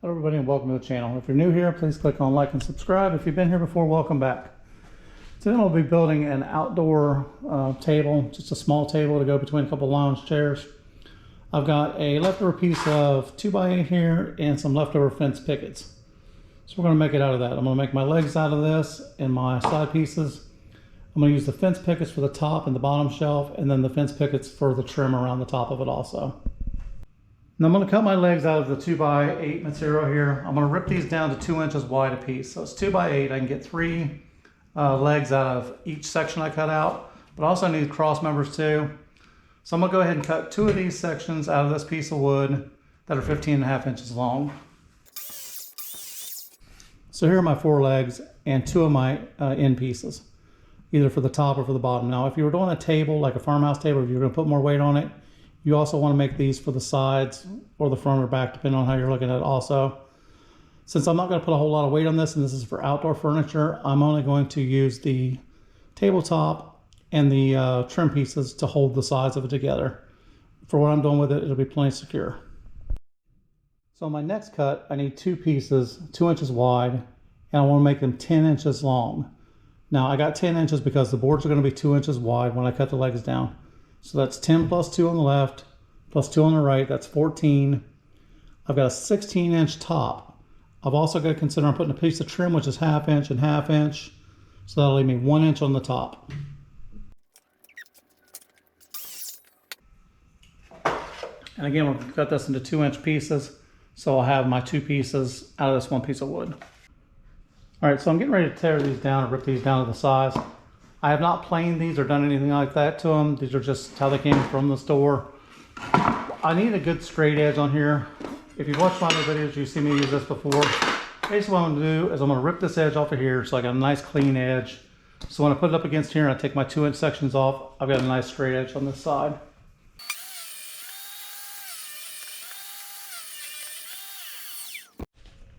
Hello everybody and welcome to the channel. If you're new here, please click on like and subscribe. If you've been here before, welcome back. Today I'll be building an outdoor table, just a small table to go between a couple lounge chairs. I've got a leftover piece of 2x8 here and some leftover fence pickets. So we're going to make it out of that. I'm going to make my legs out of this and my side pieces. I'm going to use the fence pickets for the top and the bottom shelf, and then the fence pickets for the trim around the top of it also. Now I'm going to cut my legs out of the 2x8 material here. I'm going to rip these down to 2 inches wide a piece. So it's 2x8. I can get 3 legs out of each section I cut out, but I also need cross members too. So I'm going to go ahead and cut 2 of these sections out of this piece of wood that are 15.5 inches long. So here are my 4 legs and 2 of my end pieces, either for the top or for the bottom. Now if you were doing a table, like a farmhouse table, if you're going to put more weight on it, you also want to make these for the sides or the front or back, depending on how you're looking at it also. Since I'm not going to put a whole lot of weight on this, and this is for outdoor furniture, I'm only going to use the tabletop and the trim pieces to hold the sides of it together. For what I'm doing with it, it'll be plenty secure. So my next cut, I need 2 pieces, 2 inches wide, and I want to make them 10 inches long. Now I got 10 inches because the boards are going to be 2 inches wide when I cut the legs down. So that's 10 plus 2 on the left, plus 2 on the right, that's 14. I've got a 16-inch top. I've also got to consider I'm putting a piece of trim, which is 1/2 inch and 1/2 inch. So that'll leave me 1 inch on the top. And again, we'll cut this into 2-inch pieces. So I'll have my 2 pieces out of this 1 piece of wood. All right, so I'm getting ready to tear these down and rip these down to the size. I have not planed these or done anything like that to them. These are just how they came from the store. I need a good straight edge on here. If you've watched my other videos, you've seen me use this before. Basically what I'm going to do is I'm going to rip this edge off of here so I got a nice clean edge. So when I put it up against here and I take my 2-inch sections off, I've got a nice straight edge on this side.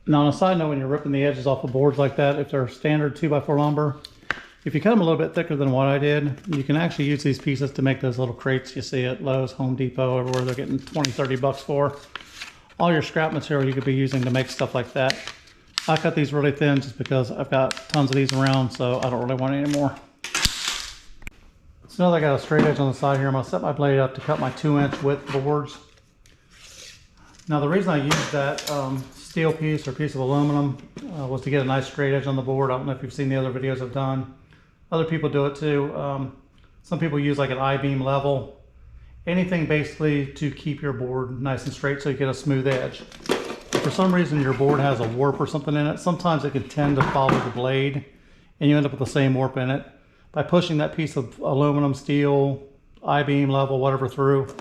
Now on a side note, when you're ripping the edges off of boards like that, if they're standard 2x4 lumber, if you cut them a little bit thicker than what I did, you can actually use these pieces to make those little crates you see at Lowe's, Home Depot, everywhere they're getting 20, 30 bucks for. All your scrap material you could be using to make stuff like that. I cut these really thin just because I've got tons of these around, so I don't really want any more. So now that I got a straight edge on the side here, I'm going to set my blade up to cut my 2-inch width boards. Now the reason I used that steel piece or piece of aluminum was to get a nice straight edge on the board. I don't know if you've seen the other videos I've done. Other people do it too. Some people use like an I-beam level. Anything basically to keep your board nice and straight so you get a smooth edge. If for some reason your board has a warp or something in it, sometimes it can tend to follow the blade and you end up with the same warp in it. By pushing that piece of aluminum, steel, I-beam level, whatever through,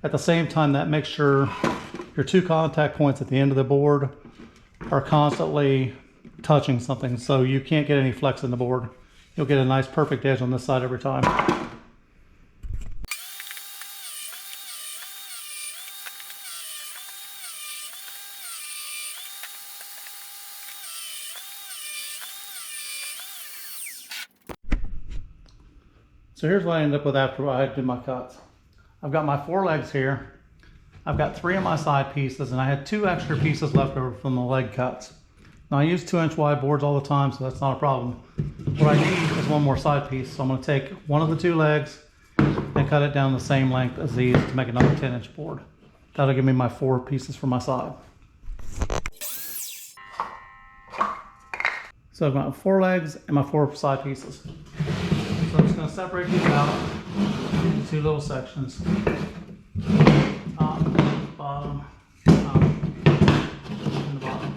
at the same time that makes sure your 2 contact points at the end of the board are constantly touching something, so you can't get any flex in the board. You'll get a nice perfect edge on this side every time. So here's what I ended up with after I did my cuts. I've got my 4 legs here. I've got 3 of my side pieces, and I had 2 extra pieces left over from the leg cuts. Now I use 2-inch wide boards all the time, so that's not a problem. What I need is 1 more side piece. So I'm going to take one of the 2 legs and cut it down the same length as these to make another 10-inch board. That'll give me my 4 pieces for my side. So I've got 4 legs and my 4 side pieces. So I'm just going to separate these out into 2 little sections. Top, bottom, top, and the bottom.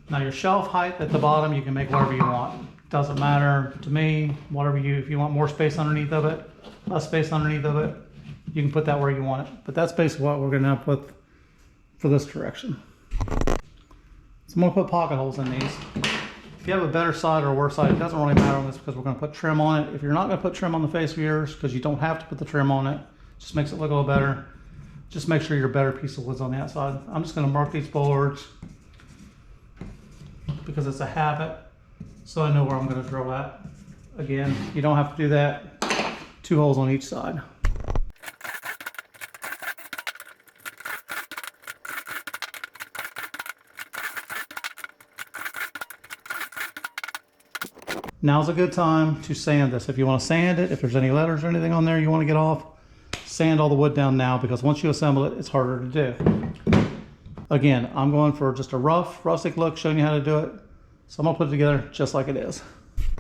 Now your shelf height at the bottom, you can make whatever you want. Doesn't matter to me, whatever if you want more space underneath of it, less space underneath of it, you can put that where you want it. But that's basically what we're gonna have with for this direction. So I'm gonna put pocket holes in these. If you have a better side or a worse side, it doesn't really matter on this because we're gonna put trim on it. If you're not gonna put trim on the face of yours, because you don't have to put the trim on it, just makes it look a little better. Just make sure your better piece of wood's on the outside. I'm just gonna mark these boards because it's a habit, so I know where I'm going to drill at. Again, you don't have to do that. 2 holes on each side. Now's a good time to sand this. If you want to sand it, if there's any letters or anything on there you want to get off, sand all the wood down now, because once you assemble it, it's harder to do. Again, I'm going for just a rough, rustic look, showing you how to do it. So I'm gonna put it together just like it is.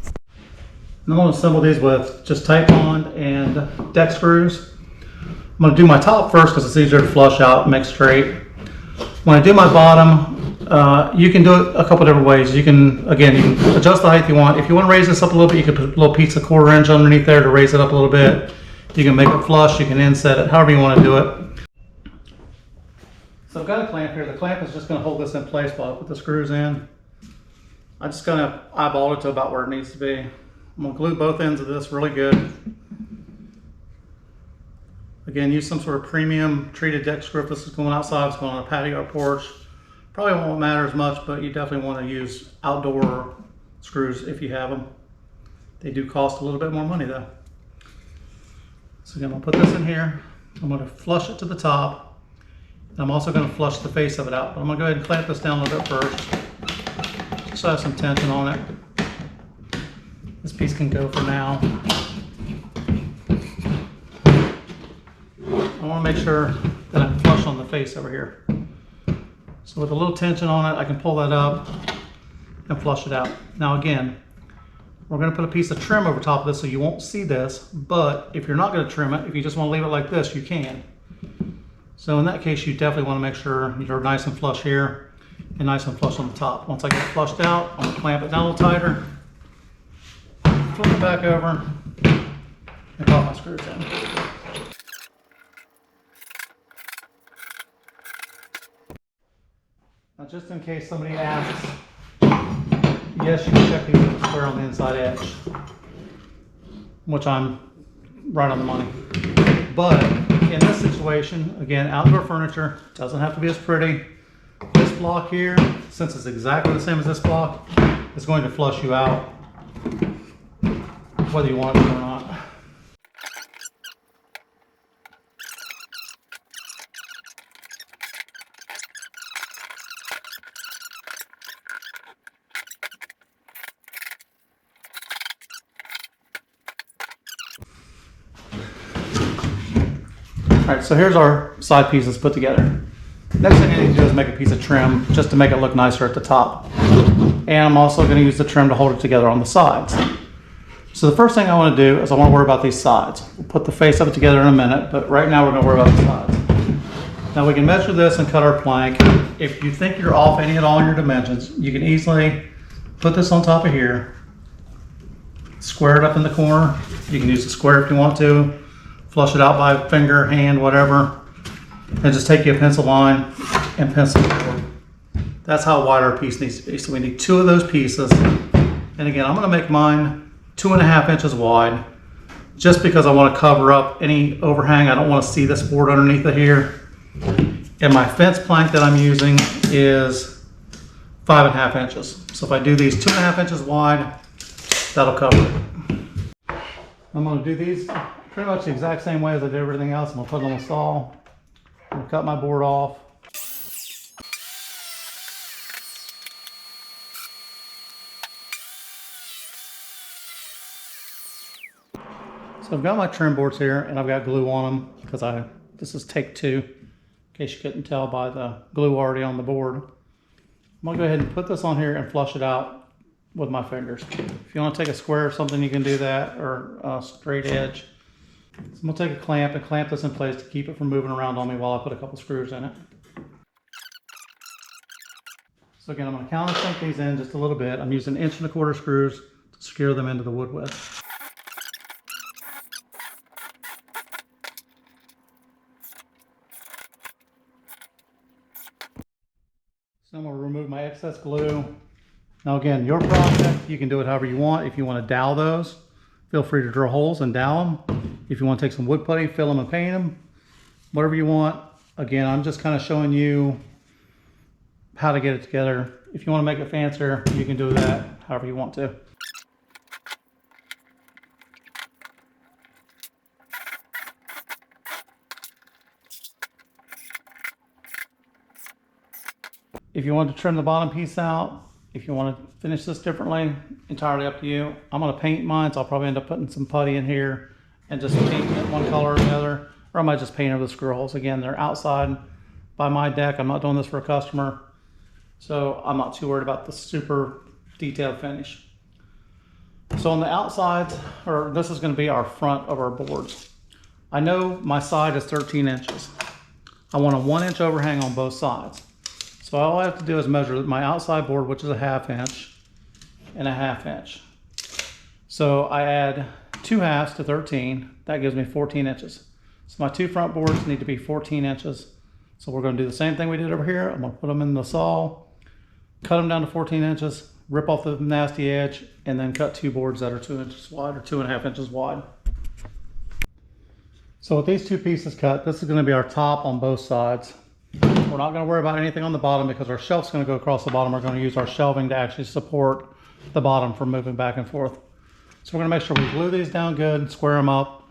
And I'm gonna assemble these with just tight bond and deck screws. I'm gonna do my top first because it's easier to flush out and make straight. When I do my bottom, you can do it a couple different ways. You can adjust the height you want. If you want to raise this up a little bit, you can put a little piece of 1/4 inch underneath there to raise it up a little bit. You can make it flush, you can inset it, however you want to do it. So I've got a clamp here. The clamp is just going to hold this in place while I put the screws in. I'm just going to eyeball it to about where it needs to be. I'm going to glue both ends of this really good. Again, use some sort of premium treated deck screw if this is going outside, it's going on a patio or porch. Probably won't matter as much, but you definitely want to use outdoor screws if you have them. They do cost a little bit more money though. So again, I'll put this in here. I'm going to flush it to the top. And I'm also going to flush the face of it out. But I'm going to go ahead and clamp this down a little bit first. Just so I have some tension on it. This piece can go for now. I want to make sure that I'm flush on the face over here. So with a little tension on it, I can pull that up and flush it out. Now again, we're going to put a piece of trim over top of this so you won't see this, but if you're not going to trim it, if you just want to leave it like this, you can. So in that case, you definitely want to make sure you're nice and flush here and nice and flush on the top. Once I get it flushed out, I'm going to clamp it down a little tighter, flip it back over, and pop my screws in. Now just in case somebody asks, yes, you can check these with the square on the inside edge, which I'm right on the money. But in this situation, again, outdoor furniture doesn't have to be as pretty. This block here, since it's exactly the same as this block, is going to flush you out, whether you want it or not. All right, so here's our side pieces put together. Next thing I need to do is make a piece of trim just to make it look nicer at the top. And I'm also going to use the trim to hold it together on the sides. So the first thing I want to do is I want to worry about these sides. We'll put the face of it together in a minute, but right now we're going to worry about the sides. Now we can measure this and cut our plank. If you think you're off any at all in your dimensions, you can easily put this on top of here, square it up in the corner. You can use the square if you want to. Flush it out by finger, hand, whatever, and just take you a pencil line and pencil it forward. That's how wide our piece needs to be. So we need 2 of those pieces. And again, I'm going to make mine 2.5 inches wide, just because I want to cover up any overhang. I don't want to see this board underneath it here. And my fence plank that I'm using is 5.5 inches. So if I do these 2.5 inches wide, that'll cover it. I'm going to do these pretty much the exact same way as I did everything else. I'm going to put it on the saw. I'm going to cut my board off. So I've got my trim boards here and I've got glue on them because this is take 2, in case you couldn't tell by the glue already on the board. I'm going to go ahead and put this on here and flush it out with my fingers. If you want to take a square or something, you can do that, or a straight edge. So I'm going to take a clamp and clamp this in place to keep it from moving around on me while I put a couple screws in it. So again, I'm going to countersink these in just a little bit. I'm using 1.25 inch screws to secure them into the wood with. So I'm going to remove my excess glue. Now again, your project, you can do it however you want. If you want to dowel those, feel free to drill holes and dowel them. If you want to take some wood putty, fill them and paint them, whatever you want. Again, I'm just kind of showing you how to get it together. If you want to make it fancier, you can do that however you want to. If you want to trim the bottom piece out, If you want to finish this differently, entirely up to you. I'm going to paint mine, so I'll probably end up putting some putty in here and just paint it one color or the other. Or I might just paint over the screw holes. Again, they're outside by my deck. I'm not doing this for a customer, so I'm not too worried about the super detailed finish. So on the outside, or this is going to be our front of our boards. I know my side is 13 inches. I want a 1-inch overhang on both sides. So all I have to do is measure my outside board, which is a 1/2 inch and a 1/2 inch. So I add 2 halves to 13. That gives me 14 inches. So my 2 front boards need to be 14 inches. So we're going to do the same thing we did over here. I'm going to put them in the saw, cut them down to 14 inches, rip off the nasty edge, and then cut 2 boards that are 2 inches wide or 2.5 inches wide. So with these 2 pieces cut, this is going to be our top on both sides. We're not going to worry about anything on the bottom because our shelf's going to go across the bottom. We're going to use our shelving to actually support the bottom from moving back and forth. So we're going to make sure we glue these down good, square them up,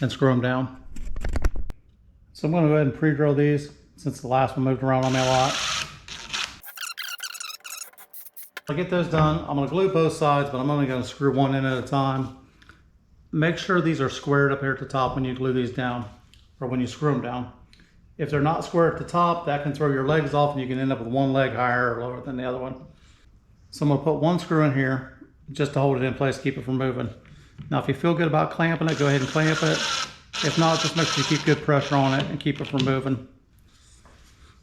and screw them down. So I'm going to go ahead and pre-drill these since the last one moved around on me a lot. I'll get those done. I'm going to glue both sides, but I'm only going to screw one in at a time. Make sure these are squared up here at the top when you glue these down, or when you screw them down. If they're not square at the top, that can throw your legs off and you can end up with one leg higher or lower than the other one. So I'm going to put 1 screw in here just to hold it in place, keep it from moving. Now if you feel good about clamping it, go ahead and clamp it. If not, just make sure you keep good pressure on it and keep it from moving.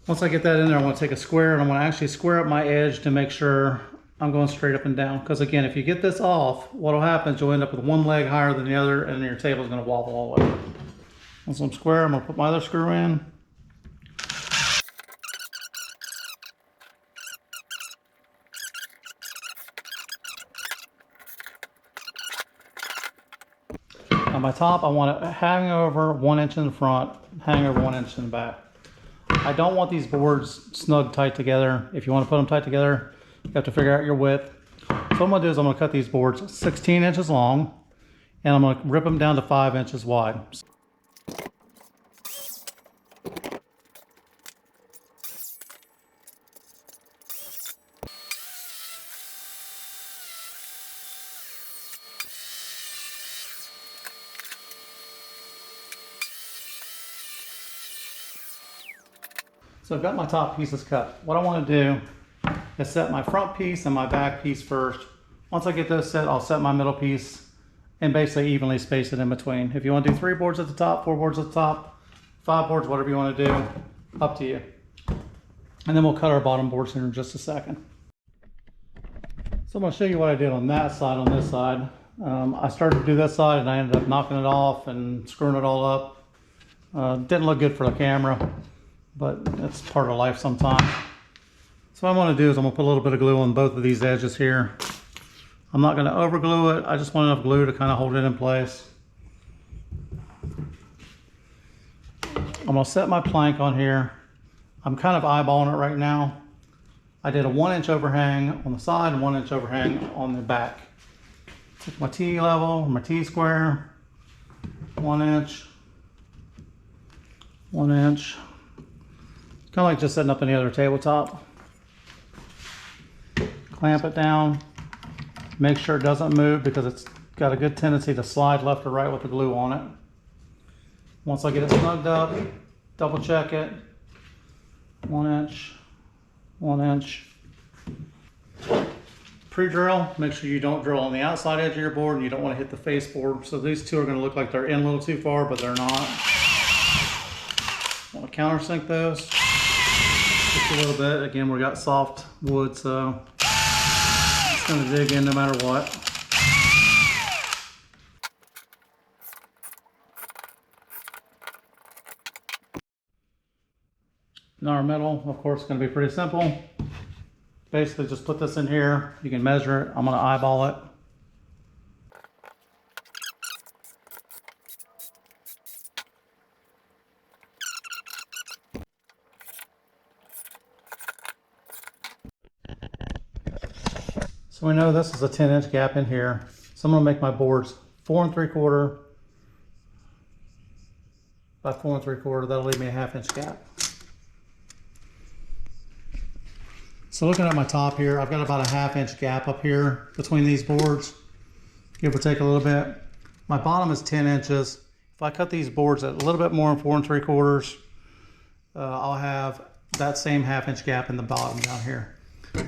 Once I get that in there, I'm going to take a square and I'm going to actually square up my edge to make sure I'm going straight up and down. Because again, if you get this off, what will happen is you'll end up with one leg higher than the other and your table is going to wobble all over. Once I'm square, I'm going to put my other screw in. On my top, I want it hang over 1 inch in the front, hang over 1 inch in the back. I don't want these boards snug tight together. If you want to put them tight together, you have to figure out your width. So what I'm going to do is I'm going to cut these boards 16 inches long, and I'm going to rip them down to 5 inches wide. So I've got my top pieces cut. What I want to do is set my front piece and my back piece first. Once I get those set, I'll set my middle piece and basically evenly space it in between. If you want to do 3 boards at the top, 4 boards at the top, 5 boards, whatever you want to do, up to you. And then we'll cut our bottom boards here in just a second. So I'm going to show you what I did on that side, on this side. I started to do this side and I ended up knocking it off and screwing it all up. Didn't look good for the camera, but it's part of life sometimes. So what I want to do is I'm going to put a little bit of glue on both of these edges here. I'm not going to over glue it. I just want enough glue to kind of hold it in place. I'm going to set my plank on here. I'm kind of eyeballing it right now. I did a 1 inch overhang on the side and 1 inch overhang on the back. Took my T level, my T square, 1 inch, 1 inch. Kind of like just setting up any other tabletop. Clamp it down. Make sure it doesn't move because it's got a good tendency to slide left or right with the glue on it. Once I get it snugged up, double check it. 1 inch, 1 inch. Pre-drill, make sure you don't drill on the outside edge of your board and you don't want to hit the face board. So these two are going to look like they're in a little too far, but they're not. Want to countersink those just a little bit. Again, we got soft wood, so it's going to dig in no matter what. Now our middle, of course, is going to be pretty simple. Basically just put this in here. You can measure it. I'm going to eyeball it. So we know this is a 10-inch gap in here. So I'm going to make my boards 4 3/4 by 4 3/4. That'll leave me a 1/2 inch gap. So looking at my top here, I've got about a 1/2 inch gap up here between these boards, give or take a little bit. My bottom is 10 inches. If I cut these boards at a little bit more than 4 3/4, I'll have that same 1/2 inch gap in the bottom down here.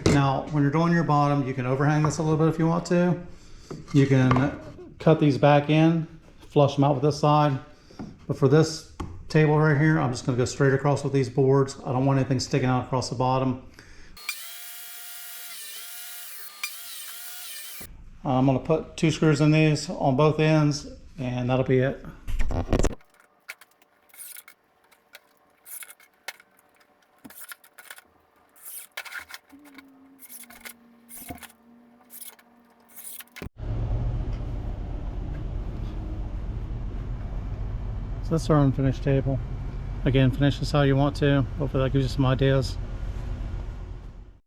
Now, when you're doing your bottom, you can overhang this a little bit if you want to. You can cut these back in, flush them out with this side. But for this table right here, I'm just going to go straight across with these boards. I don't want anything sticking out across the bottom. I'm going to put 2 screws in these on both ends, and that'll be it. So that's our unfinished table. Again, finish this how you want to. Hopefully that gives you some ideas.